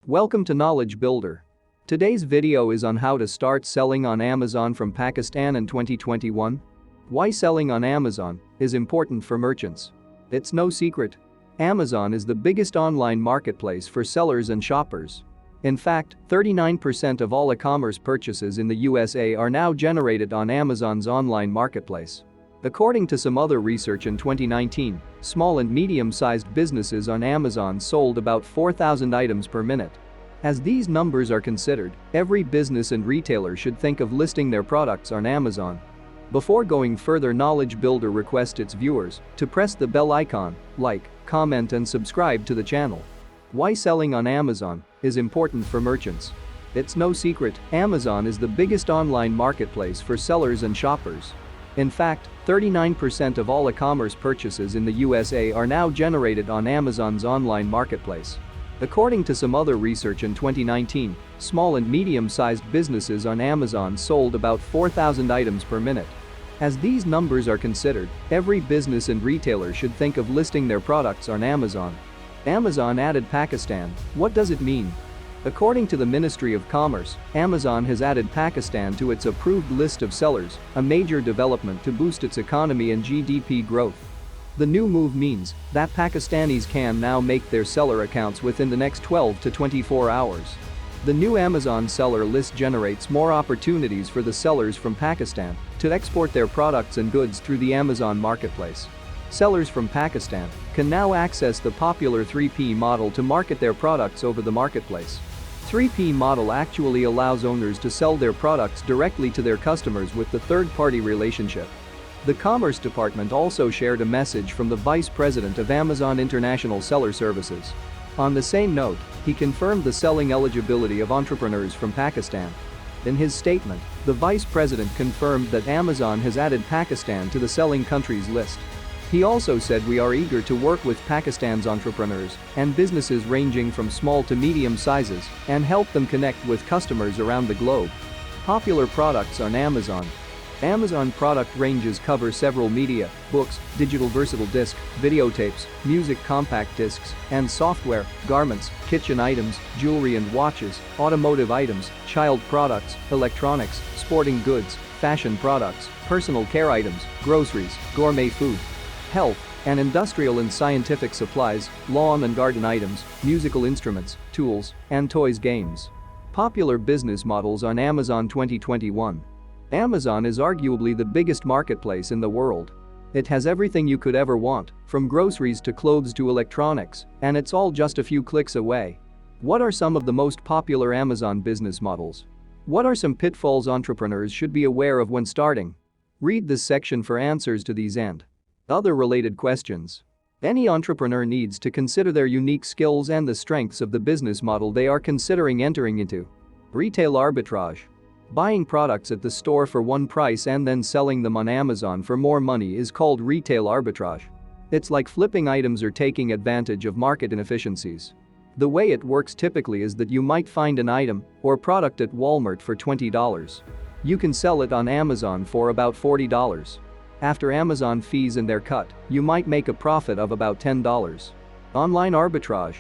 Welcome to Knowledge Builder. Today's video is on how to start selling on Amazon from Pakistan in 2021. Why selling on Amazon is important for merchants. It's no secret. Amazon is the biggest online marketplace for sellers and shoppers. In fact, 39% of all e-commerce purchases in the USA are now generated on Amazon's online marketplace. According to some other research in 2019, small and medium-sized businesses on Amazon sold about 4,000 items per minute. As these numbers are considered, every business and retailer should think of listing their products on Amazon. Before going further, Knowledge Builder requests its viewers to press the bell icon, like, comment and subscribe to the channel. Why selling on Amazon is important for merchants. It's no secret, Amazon is the biggest online marketplace for sellers and shoppers. In fact, 39% of all e-commerce purchases in the USA are now generated on Amazon's online marketplace. According to some other research in 2019, small and medium-sized businesses on Amazon sold about 4,000 items per minute. As these numbers are considered, every business and retailer should think of listing their products on Amazon. Amazon added Pakistan. What does it mean? According to the Ministry of Commerce, Amazon has added Pakistan to its approved list of sellers, a major development to boost its economy and GDP growth. The new move means that Pakistanis can now make their seller accounts within the next 12 to 24 hours. The new Amazon seller list generates more opportunities for the sellers from Pakistan to export their products and goods through the Amazon marketplace. Sellers from Pakistan can now access the popular 3P model to market their products over the marketplace. 3P model actually allows owners to sell their products directly to their customers with the third-party relationship. The Commerce Department also shared a message from the Vice President of Amazon International Seller Services. On the same note, he confirmed the selling eligibility of entrepreneurs from Pakistan. In his statement, the Vice President confirmed that Amazon has added Pakistan to the selling countries list. He also said we are eager to work with Pakistan's entrepreneurs and businesses ranging from small to medium sizes and help them connect with customers around the globe. Popular products on Amazon. Amazon product ranges cover several media, books, digital versatile disc, videotapes, music compact discs, and software, garments, kitchen items, jewelry and watches, automotive items, child products, electronics, sporting goods, fashion products, personal care items, groceries, gourmet food, health and industrial and scientific supplies, lawn and garden items, musical instruments, tools, and toys games. Popular business models on Amazon 2021. Amazon is arguably the biggest marketplace in the world. It has everything you could ever want, from groceries to clothes to electronics, and it's all just a few clicks away. What are some of the most popular Amazon business models? What are some pitfalls entrepreneurs should be aware of when starting? Read this section for answers to these and other related questions. Any entrepreneur needs to consider their unique skills and the strengths of the business model they are considering entering into. Retail arbitrage. Buying products at the store for one price and then selling them on Amazon for more money is called retail arbitrage. It's like flipping items or taking advantage of market inefficiencies. The way it works typically is that you might find an item or product at Walmart for $20. You can sell it on Amazon for about $40. After Amazon fees and their cut, you might make a profit of about $10. Online arbitrage.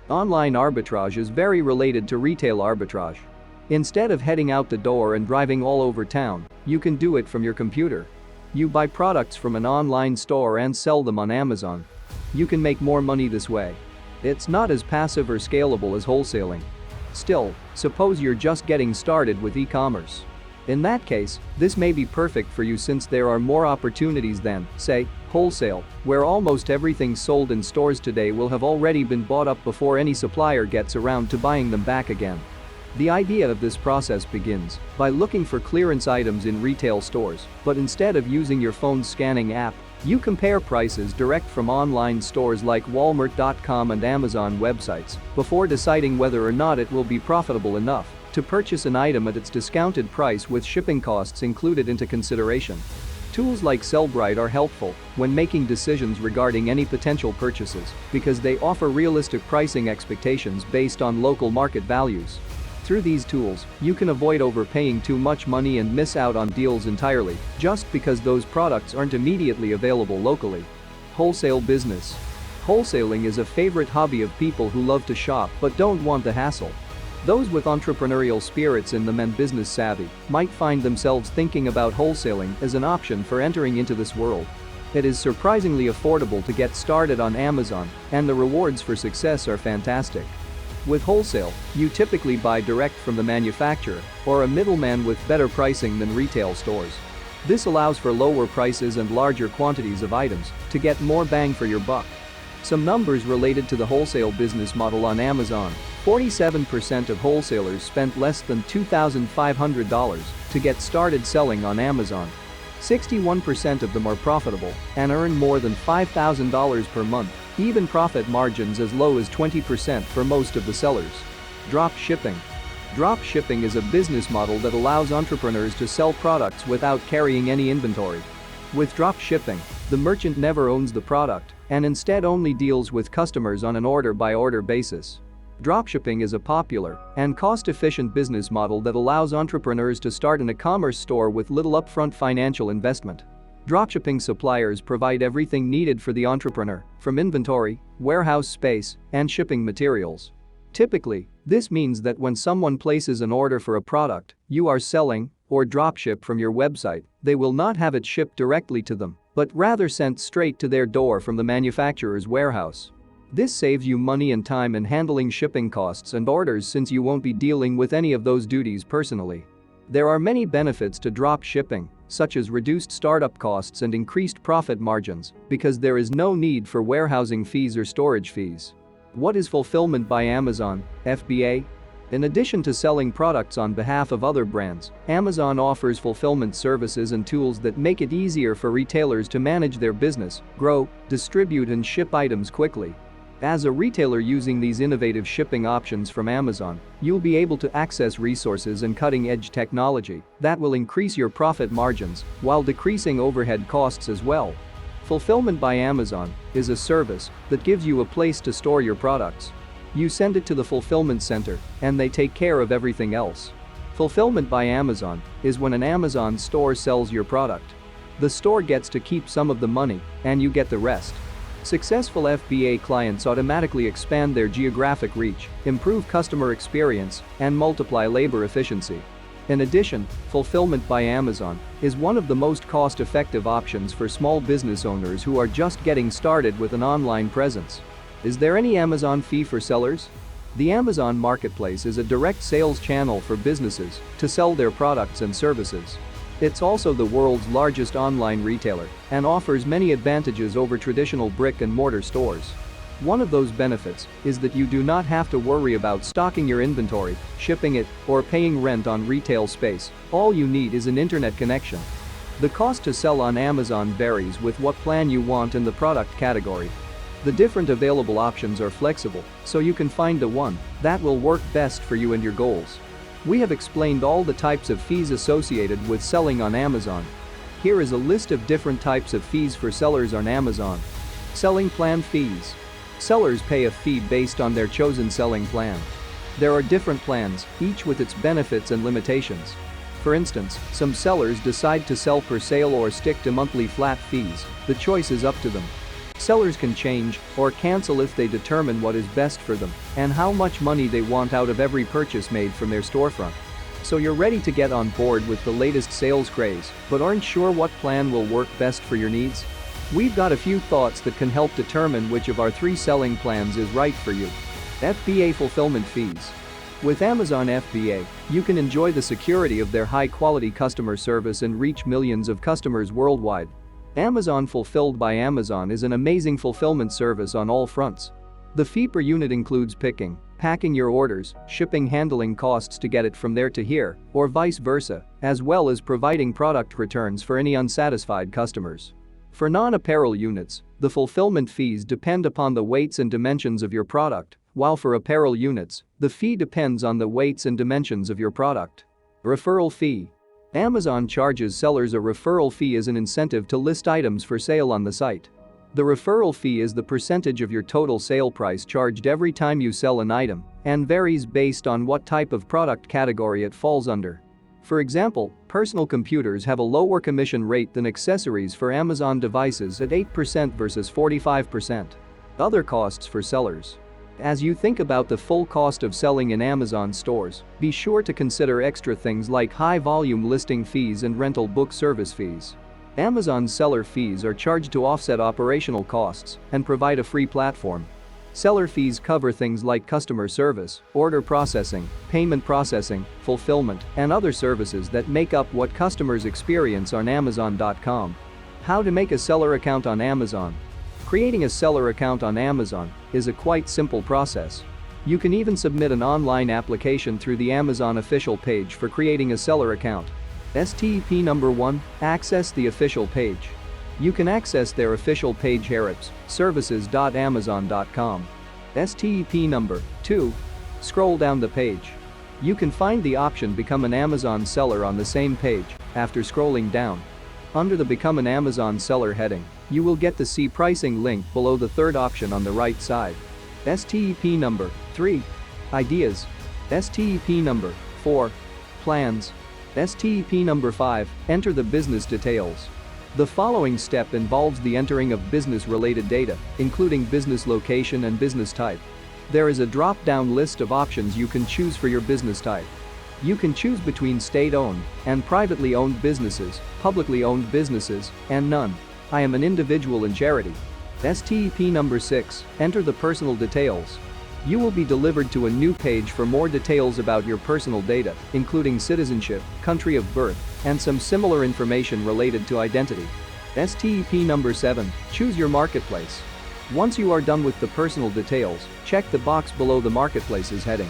Online arbitrage is very related to retail arbitrage. Instead of heading out the door and driving all over town, you can do it from your computer. You buy products from an online store and sell them on Amazon. You can make more money this way. It's not as passive or scalable as wholesaling. Still, suppose you're just getting started with e-commerce. In that case, this may be perfect for you since there are more opportunities than, say, wholesale, where almost everything sold in stores today will have already been bought up before any supplier gets around to buying them back again. The idea of this process begins by looking for clearance items in retail stores, but instead of using your phone's scanning app, you compare prices direct from online stores like Walmart.com and Amazon websites before deciding whether or not it will be profitable enough to purchase an item at its discounted price with shipping costs included into consideration. Tools like Sellbrite are helpful when making decisions regarding any potential purchases because they offer realistic pricing expectations based on local market values. Through these tools, you can avoid overpaying too much money and miss out on deals entirely just because those products aren't immediately available locally. Wholesale business. Wholesaling is a favorite hobby of people who love to shop but don't want the hassle. Those with entrepreneurial spirits in them and business savvy might find themselves thinking about wholesaling as an option for entering into this world. It is surprisingly affordable to get started on Amazon, and the rewards for success are fantastic. With wholesale, you typically buy direct from the manufacturer or a middleman with better pricing than retail stores. This allows for lower prices and larger quantities of items to get more bang for your buck. Some numbers related to the wholesale business model on Amazon: 47% of wholesalers spent less than $2,500 to get started selling on Amazon. 61% of them are profitable and earn more than $5,000 per month, even profit margins as low as 20% for most of the sellers. Drop shipping. Drop shipping is a business model that allows entrepreneurs to sell products without carrying any inventory. With drop shipping, the merchant never owns the product and instead only deals with customers on an order-by-order basis. Dropshipping is a popular and cost-efficient business model that allows entrepreneurs to start an e-commerce store with little upfront financial investment. Dropshipping suppliers provide everything needed for the entrepreneur, from inventory, warehouse space, and shipping materials. Typically, this means that when someone places an order for a product you are selling or dropship from your website, they will not have it shipped directly to them, but rather sent straight to their door from the manufacturer's warehouse. This saves you money and time in handling shipping costs and orders, since you won't be dealing with any of those duties personally. There are many benefits to drop shipping, such as reduced startup costs and increased profit margins, because there is no need for warehousing fees or storage fees. What is Fulfillment by Amazon, FBA? In addition to selling products on behalf of other brands, Amazon offers fulfillment services and tools that make it easier for retailers to manage their business, grow, distribute, and ship items quickly. As a retailer using these innovative shipping options from Amazon, you'll be able to access resources and cutting-edge technology that will increase your profit margins while decreasing overhead costs as well. Fulfillment by Amazon is a service that gives you a place to store your products. You send it to the fulfillment center and they take care of everything else. Fulfillment by Amazon is when an Amazon store sells your product. The store gets to keep some of the money and you get the rest. Successful FBA clients automatically expand their geographic reach, improve customer experience, and multiply labor efficiency. In addition, Fulfillment by Amazon is one of the most cost-effective options for small business owners who are just getting started with an online presence. Is there any Amazon fee for sellers? The Amazon Marketplace is a direct sales channel for businesses to sell their products and services. It's also the world's largest online retailer and offers many advantages over traditional brick-and-mortar stores. One of those benefits is that you do not have to worry about stocking your inventory, shipping it, or paying rent on retail space. All you need is an internet connection. The cost to sell on Amazon varies with what plan you want and the product category. The different available options are flexible, so you can find the one that will work best for you and your goals. We have explained all the types of fees associated with selling on Amazon. Here is a list of different types of fees for sellers on Amazon. Selling plan fees. Sellers pay a fee based on their chosen selling plan. There are different plans, each with its benefits and limitations. For instance, some sellers decide to sell per sale or stick to monthly flat fees. The choice is up to them. Sellers can change or cancel if they determine what is best for them and how much money they want out of every purchase made from their storefront. So you're ready to get on board with the latest sales craze, but aren't sure what plan will work best for your needs? We've got a few thoughts that can help determine which of our 3 selling plans is right for you. FBA fulfillment fees. With Amazon FBA, you can enjoy the security of their high-quality customer service and reach millions of customers worldwide. Amazon Fulfilled by Amazon is an amazing fulfillment service on all fronts. The fee per unit includes picking, packing your orders, shipping, handling costs to get it from there to here, or vice versa, as well as providing product returns for any unsatisfied customers. For non-apparel units, the fulfillment fees depend upon the weights and dimensions of your product, while for apparel units, the fee depends on the weights and dimensions of your product. Referral fee. Amazon charges sellers a referral fee as an incentive to list items for sale on the site. The referral fee is the percentage of your total sale price charged every time you sell an item and varies based on what type of product category it falls under. For example, personal computers have a lower commission rate than accessories for Amazon devices at 8% versus 45%. Other costs for sellers. As you think about the full cost of selling in Amazon stores, be sure to consider extra things like high-volume listing fees and rental book service fees. Amazon's seller fees are charged to offset operational costs and provide a free platform. Seller fees cover things like customer service, order processing, payment processing, fulfillment, and other services that make up what customers experience on Amazon.com. How to make a seller account on Amazon. Creating a seller account on Amazon is a quite simple process. You can even submit an online application through the Amazon official page for creating a seller account. Step number 1. Access the official page. You can access their official page here at services.amazon.com. Step number 2. Scroll down the page. You can find the option Become an Amazon Seller on the same page. After scrolling down, under the Become an Amazon Seller heading, you will get the See Pricing link below the third option on the right side. Step number 3. Ideas. Step number 4. Plans. Step number 5. Enter the business details. The following step involves the entering of business-related data, including business location and business type. There is a drop-down list of options you can choose for your business type. You can choose between state-owned and privately owned businesses, publicly owned businesses, and none. I am an individual and charity. Step number 6. Enter the personal details. You will be delivered to a new page for more details about your personal data, including citizenship, country of birth, and some similar information related to identity. Step number 7. Choose your marketplace. Once you are done with the personal details, check the box below the marketplace's heading.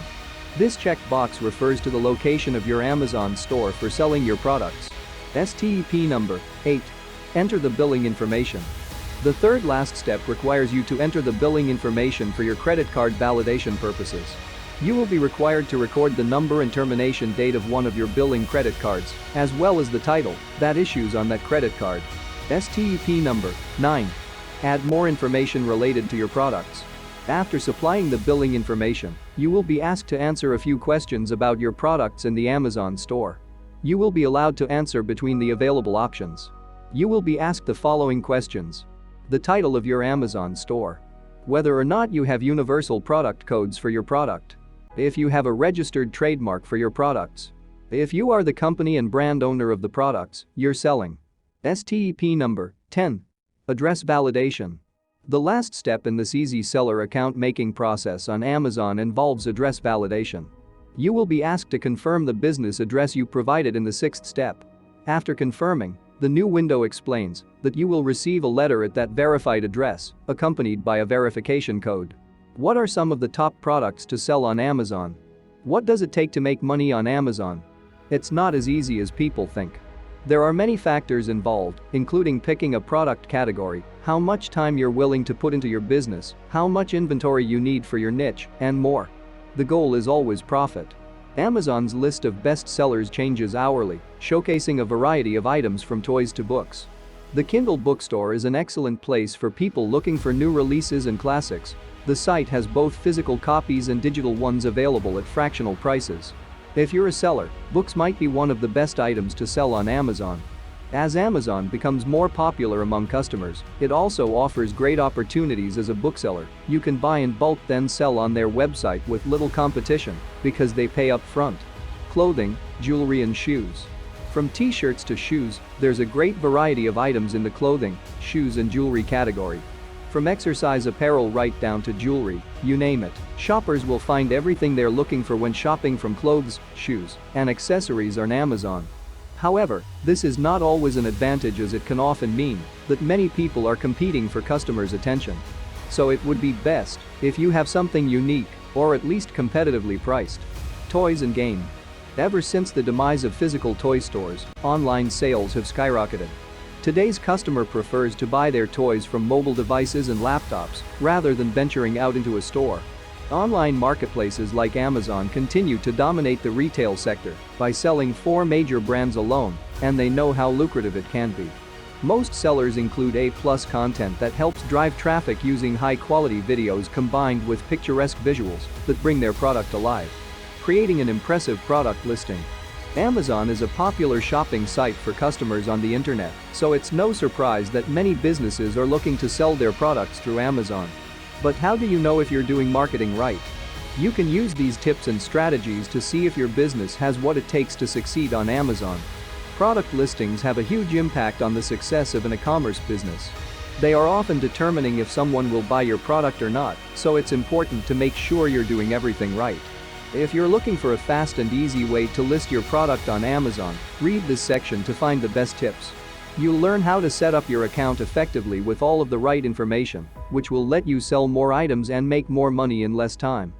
This checkbox refers to the location of your Amazon store for selling your products. Step number 8. Enter the billing information. The third last step requires you to enter the billing information for your credit card validation purposes. You will be required to record the number and termination date of one of your billing credit cards, as well as the title that issues on that credit card. Step number 9. Add more information related to your products. After supplying the billing information, you will be asked to answer a few questions about your products in the Amazon store. You will be allowed to answer between the available options. You will be asked the following questions. The title of your Amazon store. Whether or not you have universal product codes for your product. If you have a registered trademark for your products. If you are the company and brand owner of the products you're selling. Step number 10. Address validation. The last step in this easy seller account making process on Amazon involves address validation. You will be asked to confirm the business address you provided in the 6th step. After confirming, the new window explains that you will receive a letter at that verified address, accompanied by a verification code. What are some of the top products to sell on Amazon? What does it take to make money on Amazon? It's not as easy as people think. There are many factors involved, including picking a product category, how much time you're willing to put into your business, how much inventory you need for your niche, and more. The goal is always profit. Amazon's list of best sellers changes hourly, showcasing a variety of items from toys to books. The Kindle bookstore is an excellent place for people looking for new releases and classics. The site has both physical copies and digital ones available at fractional prices. If you're a seller, books might be one of the best items to sell on Amazon. As Amazon becomes more popular among customers, it also offers great opportunities as a bookseller. You can buy in bulk then sell on their website with little competition because they pay up front. Clothing, jewelry and shoes. From t-shirts to shoes, there's a great variety of items in the clothing, shoes and jewelry category. From exercise apparel right down to jewelry, you name it, shoppers will find everything they're looking for when shopping from clothes, shoes, and accessories on Amazon. However, this is not always an advantage as it can often mean that many people are competing for customers' attention. So it would be best if you have something unique or at least competitively priced. Toys and game. Ever since the demise of physical toy stores, online sales have skyrocketed. Today's customer prefers to buy their toys from mobile devices and laptops rather than venturing out into a store. Online marketplaces like Amazon continue to dominate the retail sector by selling 4 major brands alone, and they know how lucrative it can be. Most sellers include A+ content that helps drive traffic using high-quality videos combined with picturesque visuals that bring their product alive, creating an impressive product listing. Amazon is a popular shopping site for customers on the internet, so it's no surprise that many businesses are looking to sell their products through Amazon. But how do you know if you're doing marketing right? You can use these tips and strategies to see if your business has what it takes to succeed on Amazon. Product listings have a huge impact on the success of an e-commerce business. They are often determining if someone will buy your product or not, so it's important to make sure you're doing everything right. If you're looking for a fast and easy way to list your product on Amazon, read this section to find the best tips. You'll learn how to set up your account effectively with all of the right information, which will let you sell more items and make more money in less time.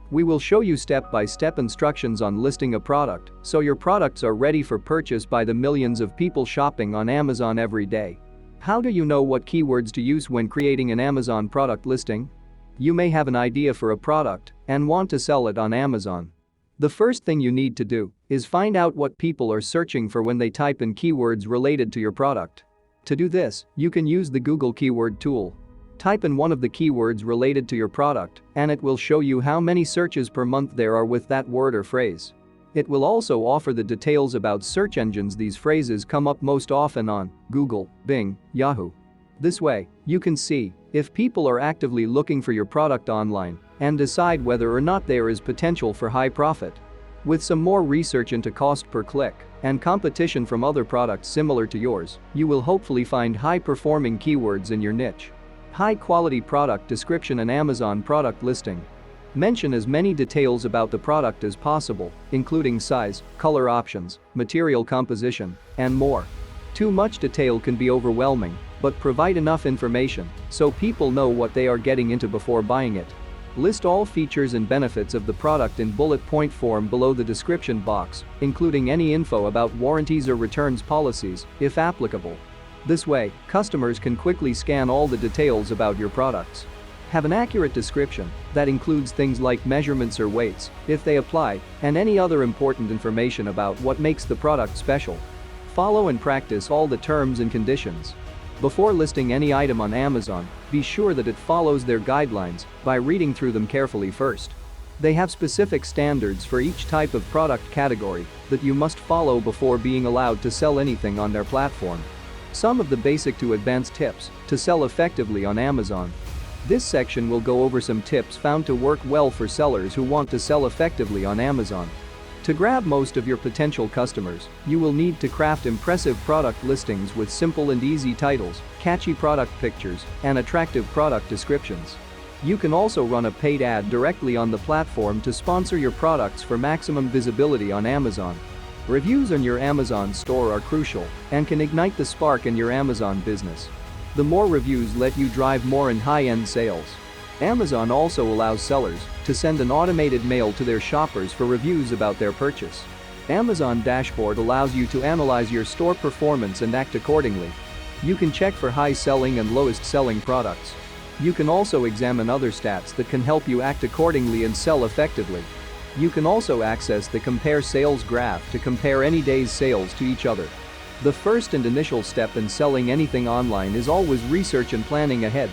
We will show you step-by-step instructions on listing a product, so your products are ready for purchase by the millions of people shopping on Amazon every day. How do you know what keywords to use when creating an Amazon product listing? You may have an idea for a product and want to sell it on Amazon. The first thing you need to do is find out what people are searching for when they type in keywords related to your product. To do this, you can use the Google keyword tool. Type in one of the keywords related to your product, and it will show you how many searches per month there are with that word or phrase. It will also offer the details about search engines these phrases come up most often on: Google, Bing, Yahoo. This way, you can see if people are actively looking for your product online and decide whether or not there is potential for high profit. With some more research into cost per click and competition from other products similar to yours, you will hopefully find high-performing keywords in your niche. High-quality product description and Amazon product listing. Mention as many details about the product as possible, including size, color options, material composition, and more. Too much detail can be overwhelming, but provide enough information so people know what they are getting into before buying it. List all features and benefits of the product in bullet point form below the description box, including any info about warranties or returns policies, if applicable. This way, customers can quickly scan all the details about your products. Have an accurate description that includes things like measurements or weights, if they apply, and any other important information about what makes the product special. Follow and practice all the terms and conditions. Before listing any item on Amazon, be sure that it follows their guidelines by reading through them carefully first. They have specific standards for each type of product category that you must follow before being allowed to sell anything on their platform. Some of the basic to advanced tips to sell effectively on Amazon. This section will go over some tips found to work well for sellers who want to sell effectively on Amazon. To grab most of your potential customers, you will need to craft impressive product listings with simple and easy titles, catchy product pictures, and attractive product descriptions. You can also run a paid ad directly on the platform to sponsor your products for maximum visibility on Amazon. Reviews on your Amazon store are crucial and can ignite the spark in your Amazon business. The more reviews let you drive more and high-end sales. Amazon also allows sellers to send an automated mail to their shoppers for reviews about their purchase. Amazon Dashboard allows you to analyze your store performance and act accordingly. You can check for high-selling and lowest-selling products. You can also examine other stats that can help you act accordingly and sell effectively. You can also access the Compare Sales graph to compare any day's sales to each other. The first and initial step in selling anything online is always research and planning ahead.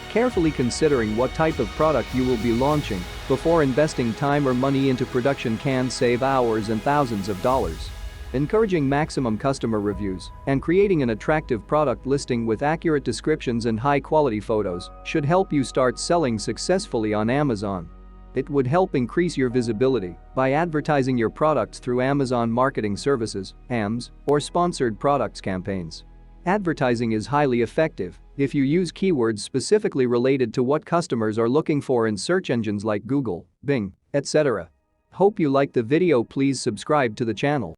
Carefully considering what type of product you will be launching before investing time or money into production can save hours and thousands of dollars. Encouraging maximum customer reviews and creating an attractive product listing with accurate descriptions and high-quality photos should help you start selling successfully on Amazon. It would help increase your visibility by advertising your products through Amazon Marketing Services, AMS, or sponsored products campaigns. Advertising is highly effective if you use keywords specifically related to what customers are looking for in search engines like Google, Bing, etc. Hope you liked the video. Please subscribe to the channel.